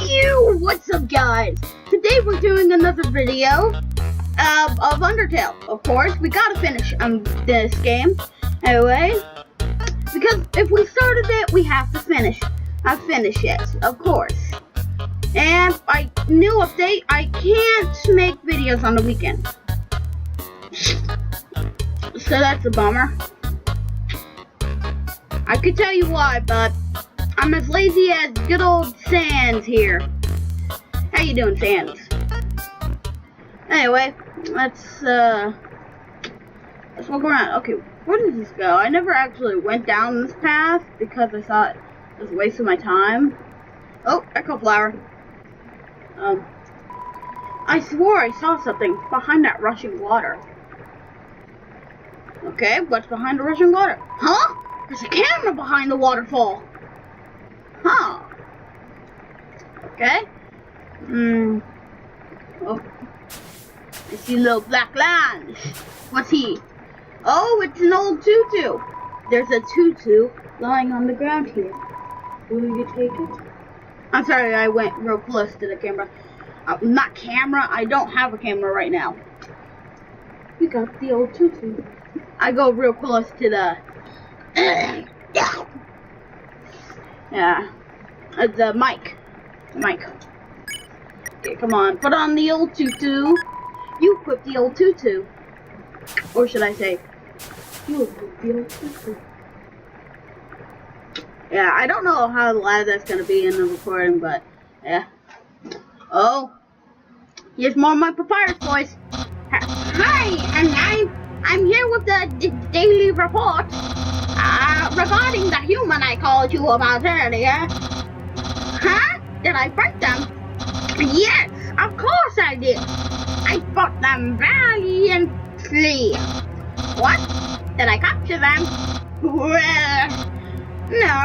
Yo, what's up guys? Today we're doing another video of UnderTale. Of course, we gotta finish this game. Anyway, because if we started it, we have to finish. Finish it, of course. And new update, I can't make videos on the weekend. So that's a bummer. I could tell you why, but I'm as lazy as good old Sans here. How you doing, Sans? Anyway, let's walk around. Okay, where does this go? I never actually went down this path because I thought it was a waste of my time. Oh, echo flower. I swore I saw something behind that rushing water. Okay, what's behind the rushing water? Huh? There's a camera behind the waterfall. Huh. Okay. Oh. I see little black lines. What's he? Oh, it's an old tutu. There's a tutu lying on the ground here. Will you take it? I'm sorry, I went real close to the camera. Not camera. I don't have a camera right now. We got the old tutu. I go real close to the yeah, the mic. Okay, come on, put on the old tutu. You put the old tutu, or should I say, you put the old tutu. Yeah, I don't know how loud that's gonna be in the recording, but yeah. Oh, here's more of my papyrus boys. Hi, and I'm here with the daily report regarding the human I called you about earlier. Huh? Did I fight them? Yes, of course I did. I fought them valiantly. What? Did I capture them? Well, no.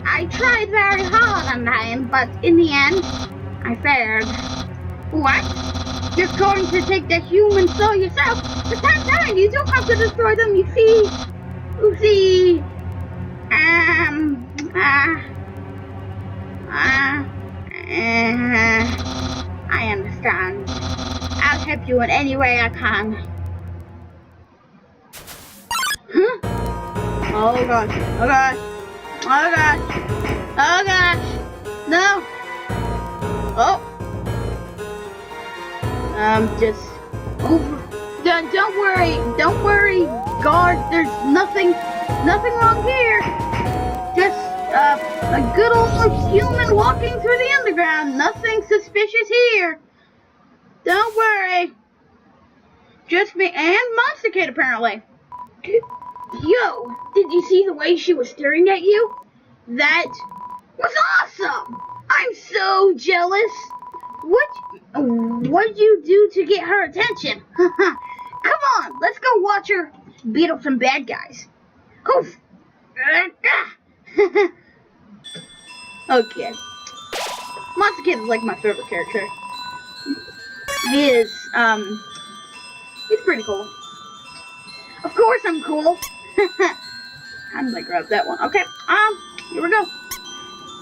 I tried very hard on them, but in the end, I failed. What? You're going to take the human soul yourself? But time, you don't have to destroy them, you see. Oopsie. I understand. I'll help you in any way I can. Huh? Oh gosh. Oh gosh. Oh gosh. Oh gosh. No. Oh. Just over. Don't worry, guard. There's nothing wrong here. Just a good old human walking through the underground. Nothing suspicious here. Don't worry. Just me and Monster Kid apparently. Yo, did you see the way she was staring at you? That was awesome. I'm so jealous. What'd you do to get her attention? Come on, let's go watch her beat up some bad guys. Oof. Okay. Monster Kid is like my favorite character. He is, he's pretty cool. Of course I'm cool. How did I grab that one? Okay, here we go.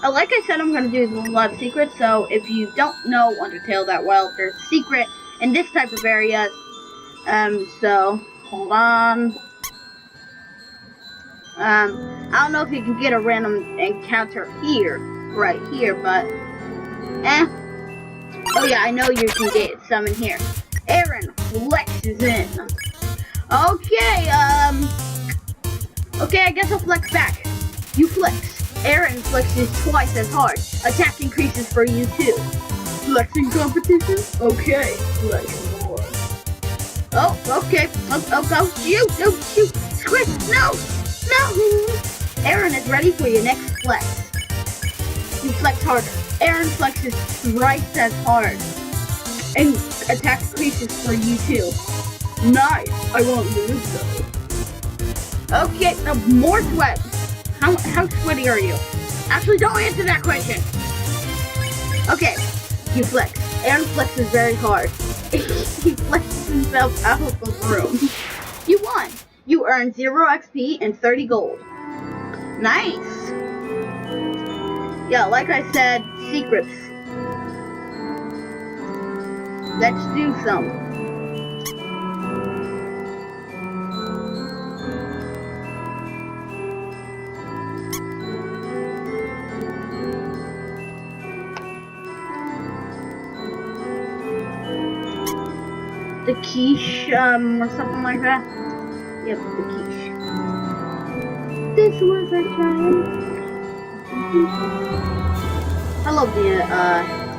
Like I said, I'm going to do a lot of secrets, so if you don't know UnderTale that well, there's a secret in this type of area. So, hold on. I don't know if you can get a random encounter here, right here, but, Oh yeah, I know you can get some in here. Aaron flexes in. Okay, okay, I guess I'll flex back. You flex. Aaron flexes twice as hard. Attack increases for you too. Flexing competition? Okay, flex more. Oh, okay. Oh, shoot. Squish, no. Aaron is ready for your next flex. You flex harder. Aaron flexes thrice as hard. And attack increases for you too. Nice. I won't lose though. Okay, more sweat. How sweaty are you? Actually, don't answer that question. Okay, you flex. Aaron flexes very hard. He flexes himself out of the room. You won. You earned 0 XP and 30 gold. Nice. Yeah, like I said, secrets Let's do some. The quiche, or something like that. Yep, the quiche. This was a child. I love the,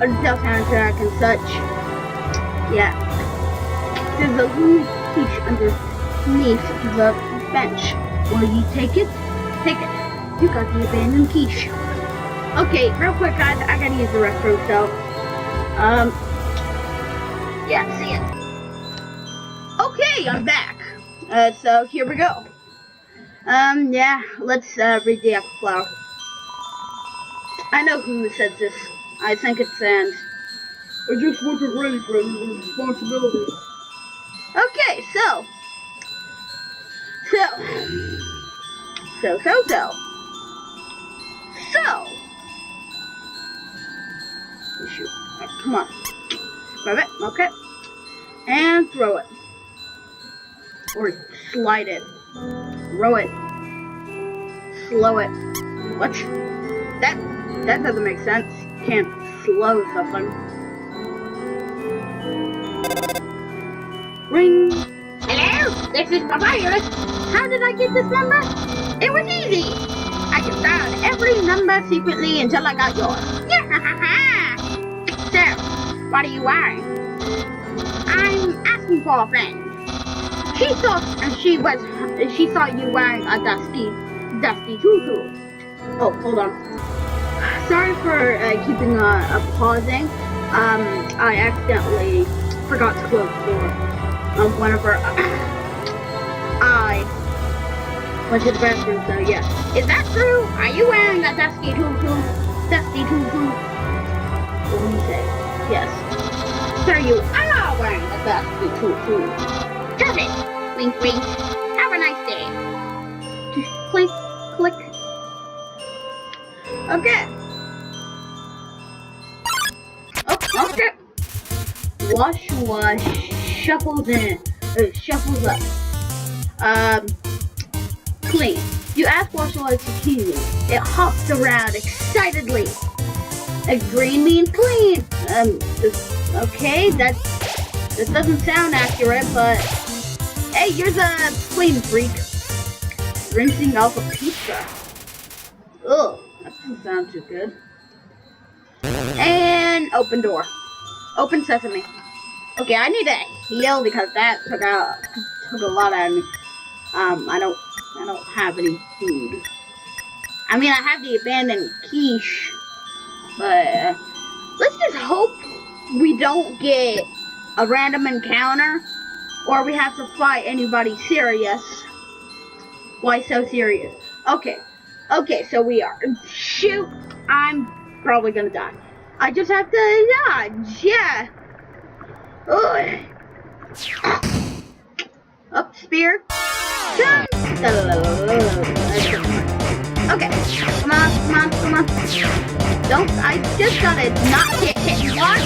UnderTale soundtrack and such. Yeah. There's a little quiche underneath the bench. Will you take it? Take it. You got the abandoned quiche. Okay, real quick, guys, I gotta use the restroom, so, yeah, see ya. Okay, I'm back. So here we go. Yeah, let's read the apple flower. I know who said this. I think it's Sans. I just wasn't ready for the responsibility. Okay, so. Shoot. Come on. Grab it. Okay. And throw it. Or slide it. Throw it. Slow it. What? That doesn't make sense. You can't slow something. Ring. Hello? This is Papyrus. How did I get this number? It was easy. I just dialed every number secretly until I got yours. Yeah, ha ha ha. So, what are you wearing? I'm asking for a friend. She thought you wearing a dusty tutu. Oh, hold on. Sorry for keeping pausing. I accidentally forgot to close the door. Whenever I went to the bathroom. So yeah, is that true? Are you wearing a dusty tutu? Dusty tutu? What do you say? Yes. Sir, you are wearing a dusty tutu. Does it? Wink, wink. Have a nice day. Click, click. Okay. Oh, okay. Wash, shuffles in. Shuffles up. Clean. You ask Wash to clean you. It hops around excitedly. A green means clean. Okay, that doesn't sound accurate, but hey, you're the clean freak. Rinsing off a pizza. Ugh, that doesn't sound too good. And open door. Open sesame. Okay, I need to heal because that took a lot out of me. I don't have any food. I mean, I have the abandoned quiche, but let's just hope we don't get a random encounter, or we have to fight anybody serious. Why so serious? Okay, so we are. Shoot, I'm probably gonna die. I just have to dodge, yeah. Ugh. Up, spear. Jump. Okay, come on. Don't, I just gotta not get hit. What?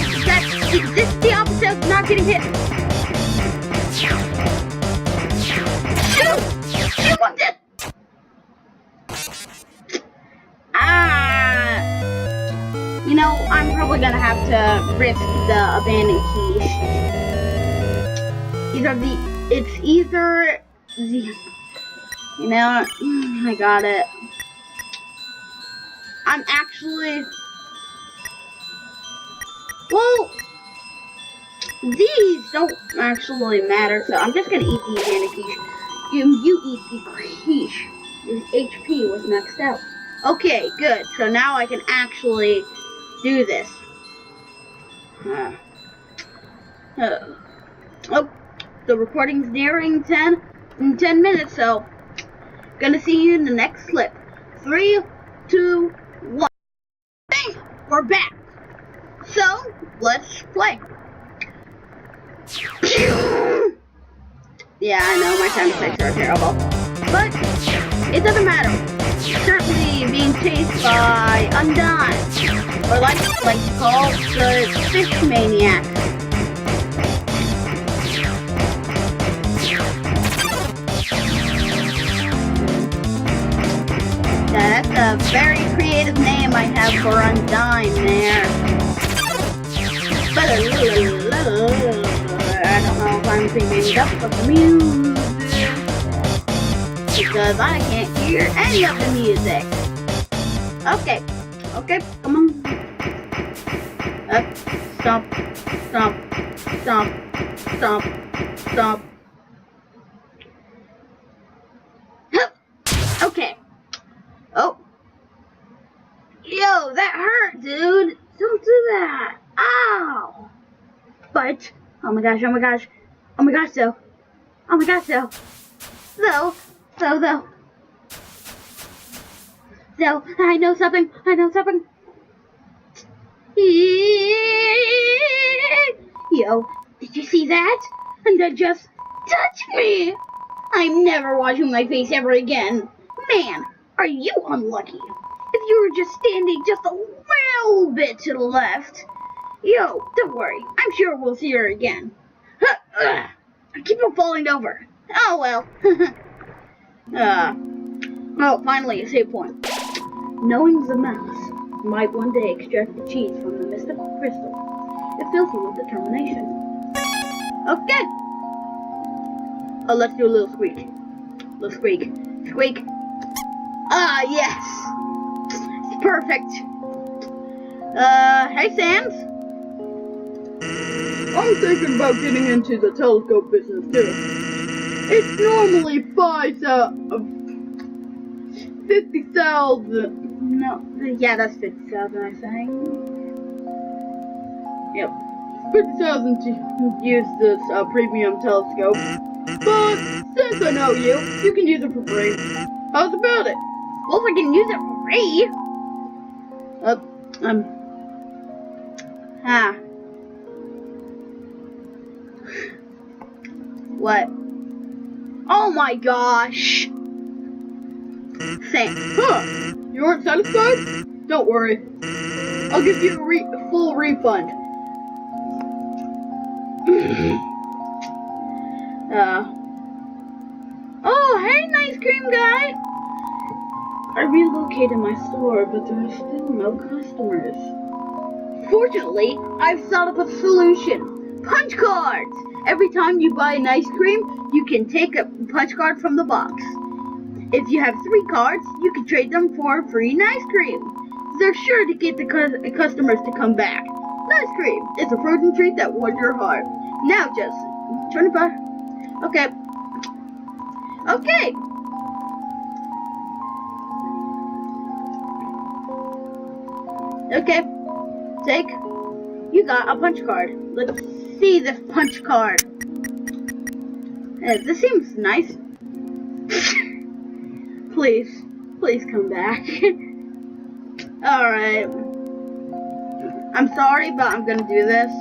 Is this the opposite of not getting hit? Shoot, one did. You know, I'm probably gonna have to risk the abandoned quiche. You know, I got it. I'm actually, well, these don't actually matter, so I'm just gonna eat the abandoned quiche. You eat the quiche. Your HP was maxed out. Okay, good. So now I can actually do this. Oh, the recording's nearing 10 minutes, so gonna see you in the next clip. 3, 2, 1. Bang! We're back. So let's play. Yeah, I know my sound effects are terrible, but it doesn't matter. Certainly currently being chased by Undyne, or like to call the Fish Maniac. That's a very creative name I have for Undyne there. But I don't know if I'm singing up with the music, because I can't hear any of the music. Okay, come on. Stomp. Okay. Oh. Yo, that hurt, dude. Don't do that. Ow. But, oh my gosh. So, I know something. Yo, did you see that? And that just touched me. I'm never washing my face ever again. Man, are you unlucky? If you were just standing just a little bit to the left. Yo, don't worry. I'm sure we'll see her again. I keep on falling over. Oh well. Oh, finally a save point. Knowing the mouse might one day extract the cheese from the mystical crystal, it fills you with determination. Okay. Oh, let's do a little squeak. Squeak. Ah, yes. It's perfect. Hey, Sans. I'm thinking about getting into the telescope business too. It's normally 50,000. No, yeah, that's 50,000, I think. Yep, 50,000 to use this premium telescope. But since I know you can use it for free. How's about it? Well, if I can use it for free. What? Oh my gosh! Thanks. Huh? You aren't satisfied? Don't worry. I'll give you a full refund. Oh, hey, nice cream guy! I relocated my store, but there are still no customers. Fortunately, I've thought up a solution. Punch cards! Every time you buy an ice cream, you can take a punch card from the box. If you have 3 cards, you can trade them for a free ice cream. They're sure to get the customers to come back. Ice cream, it's a frozen treat that warms your heart. Now just turn it back. Okay. Take. You got a punch card. Let's see this punch card. This seems nice. Please come back. Alright. I'm sorry, but I'm gonna do this.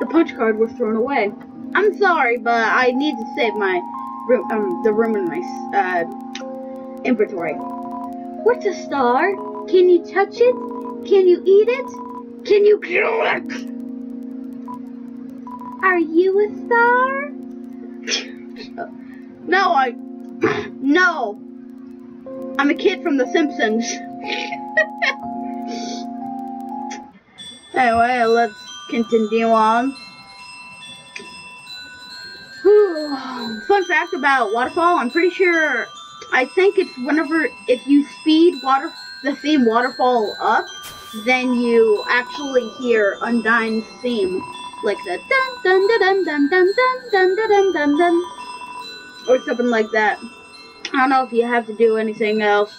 The punch card was thrown away. I'm sorry, but I need to save my room, the room in my inventory. What's a star? Can you touch it? Can you eat it? Can you kill it? Are you a star? No. I'm a kid from The Simpsons. Anyway, let's continue on. Fun fact about WaterFall, I'm pretty sure, I think it's if you speed the theme WaterFall up, then you actually hear Undyne's theme, like the dun dun dun dun dun dun dun dun dun dun, or something like that. I don't know if you have to do anything else.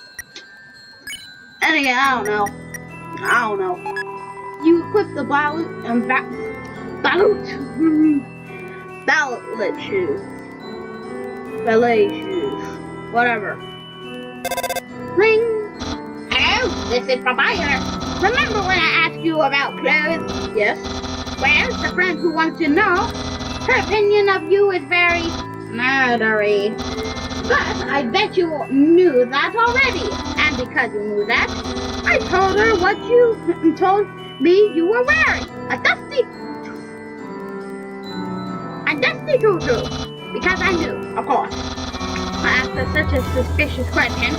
Anyway, I don't know. You equip the ballet shoes, whatever. Ring. Hello, this is Papaya. Remember when I asked you about clothes? Yes. Well, the friend who wants to know, her opinion of you is very murdery. But I bet you knew that already. And because you knew that, I told her what you told me you were wearing. A dusty tutu. Because I knew, of course. After such a suspicious question,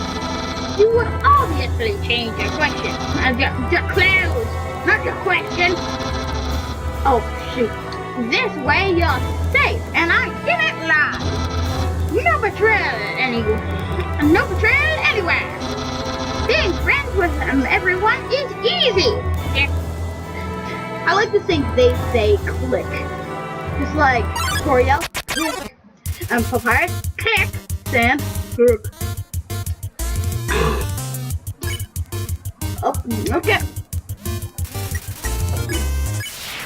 you would obviously change your question. Your clothes, not your question. Oh, shoot. This way you're safe, and I didn't lie. No betrayal anywhere. Being friends with everyone is easy. I like to think they say click. Just like Oreo, click. Papyrus, click. Sand, click. Oh, okay.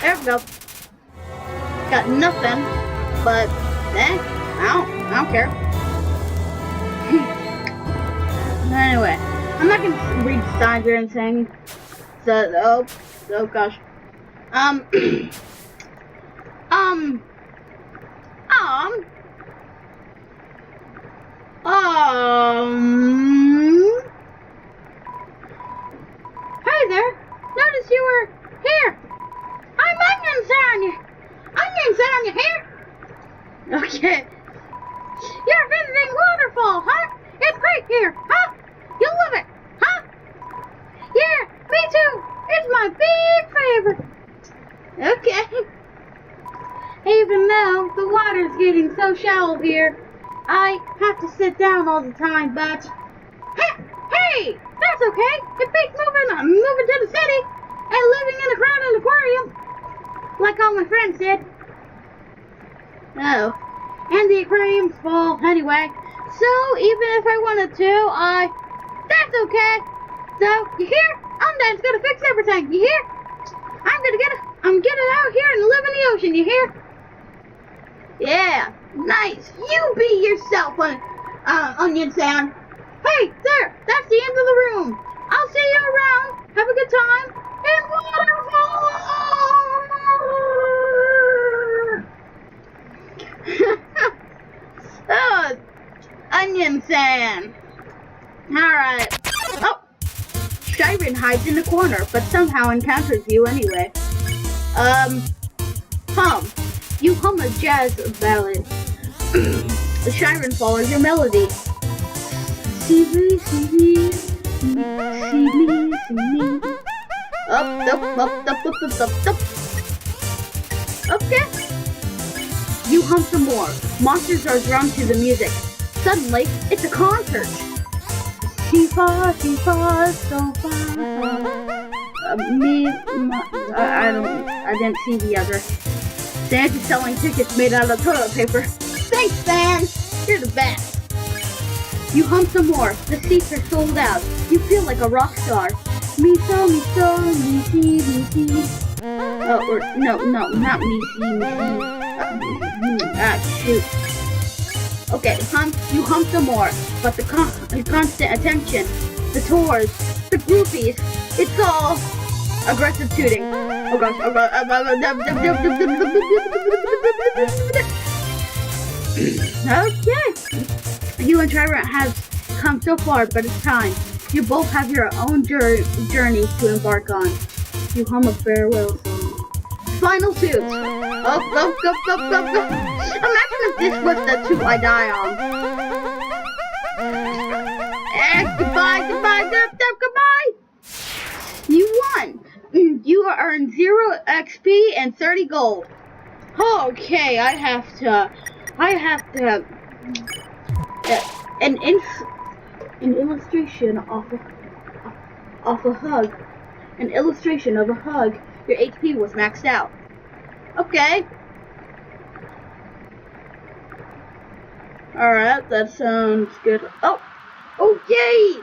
There we go. Got nothing, but I don't care. Anyway, I'm not gonna read signs or anything. So, oh gosh. Hey there. Notice you were here. I'm Onion Sound, you here? Okay. You're visiting WaterFall, huh? It's great here, huh? You'll love it, huh? Yeah, me too. It's my big favorite. Okay. Even though the water's getting so shallow here, I have to sit down all the time, but hey, that's okay. It beats moving to the city and living in a crowded aquarium, like all my friends did. Oh, and the aquarium's full anyway. So even if I wanted to, that's okay. So you hear? I'm gonna fix everything. You hear? I'm getting out here and live in the ocean. You hear? Yeah, nice. You be yourself, Onion Sound. Hey, there. That's the end of the room. I'll see you around. Have a good time. And WaterFall. Oh, Onion Sound. Alright. Oh, Shiren hides in the corner, but somehow encounters you anyway. You hum a jazz ballad. The Shiren follows your melody. See me. Up. Okay. You hum some more. Monsters are drawn to the music. Suddenly, it's a concert. So far. I didn't see the other. Santa's selling tickets made out of toilet paper. Thanks, San. You're the best. You hum some more. The seats are sold out. You feel like a rock star. Me so, Oh, or no, not me shoot. Okay, you hum some more. But the constant attention, the tours, the groupies, it's all aggressive tooting. Oh gosh. Okay. You and Trevor have come so far, but it's time. You both have your own journey to embark on. You hum a farewell song. Final toots. Go. Imagine if this was the toot I die on. And goodbye. You won. You earned 0 XP and 30 gold. Okay, I have to an illustration of a hug. An illustration of a hug. Your HP was maxed out. Okay. Alright, that sounds good. Oh, yay!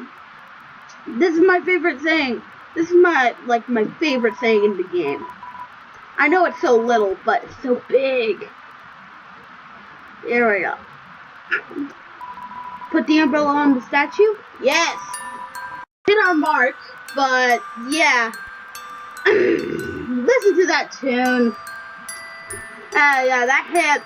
This is my favorite thing. This is my favorite thing in the game. I know it's so little, but it's so big. There we go. Put the umbrella on the statue? Yes! Hit our mark, but yeah. Listen to that tune. Yeah, that hit.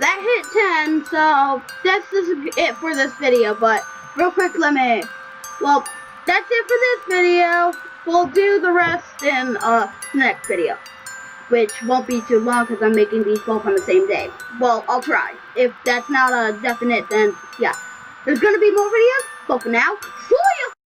That hit 10, so that's just it for this video, but real quick, well, that's it for this video. We'll do the rest in the next video, which won't be too long because I'm making these both on the same day. Well, I'll try. If that's not a definite, then yeah. There's gonna be more videos, but for now,